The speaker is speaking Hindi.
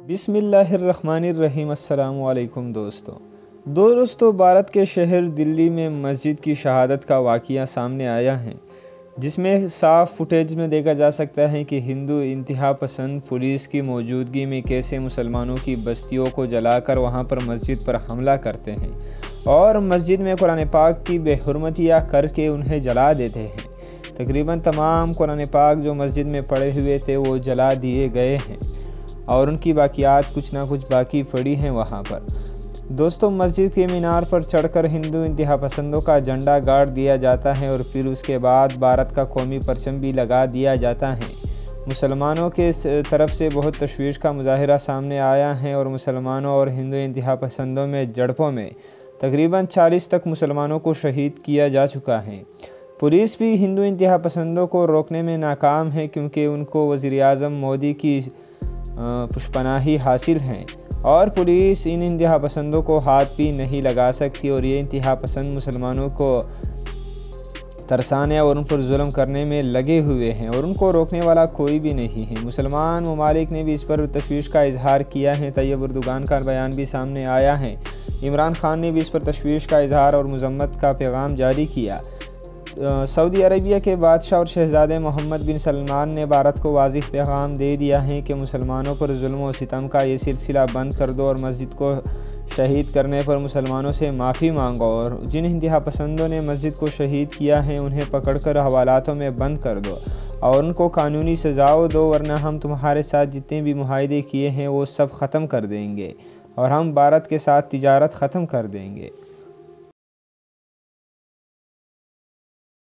बिस्मिल्लाहिर्रहमानिर्रहीम। अस्सलाम वालेकुम दोस्तों, भारत के शहर दिल्ली में मस्जिद की शहादत का वाक़या सामने आया है, जिसमें साफ फुटेज में देखा जा सकता है कि हिंदू इंतहा पसंद पुलिस की मौजूदगी में कैसे मुसलमानों की बस्तियों को जलाकर वहां पर मस्जिद पर हमला करते हैं और मस्जिद में कुरान पाक की बेहुरमतियाँ करके उन्हें जला देते हैं। तकरीबन तमाम कुरान पाक जो मस्जिद में पड़े हुए थे वो जला दिए गए हैं और उनकी बाकियात कुछ ना कुछ बाकी पड़ी हैं वहाँ पर। दोस्तों, मस्जिद के मीनार पर चढ़कर हिंदू इंतहा पसंदों का झंडा गाड़ दिया जाता है और फिर उसके बाद भारत का कौमी परचम भी लगा दिया जाता है। मुसलमानों के तरफ से बहुत तशवीश का मुजाहरा सामने आया है और मुसलमानों और हिंदू इंतहा पसंदों में झड़पों में तकरीबन 40 तक मुसलमानों को शहीद किया जा चुका है। पुलिस भी हिंदू इंतहा पसंदों को रोकने में नाकाम है, क्योंकि उनको वज़ीर आज़म मोदी की पुष्पनाही हासिल हैं और पुलिस इन इंतहा पसंदों को हाथ भी नहीं लगा सकती और ये इंतहा पसंद मुसलमानों को तरसाने और उन पर जुल्म करने में लगे हुए हैं और उनको रोकने वाला कोई भी नहीं है। मुसलमान ममालिक ने भी इस पर तशवीश का इजहार किया है। तैयब अर्दोगान का बयान भी सामने आया है। इमरान खान ने भी इस पर तशवीश का इजहार और मज़म्मत का पैगाम जारी किया। सऊदी अरबिया के बादशाह और शहज़ादे मोहम्मद बिन सलमान ने भारत को वाज़िह पैगाम दे दिया है कि मुसलमानों पर जुल्म और सितम का ये सिलसिला बंद कर दो और मस्जिद को शहीद करने पर मुसलमानों से माफ़ी मांगो और जिन इंतहा पसंदों ने मस्जिद को शहीद किया है उन्हें पकड़कर हवालातों में बंद कर दो और उनको कानूनी सज़ाओं दो, वरना हम तुम्हारे साथ जितने भी मुआहदे किए हैं वो सब ख़त्म कर देंगे और हम भारत के साथ तिजारत ख़त्म कर देंगे।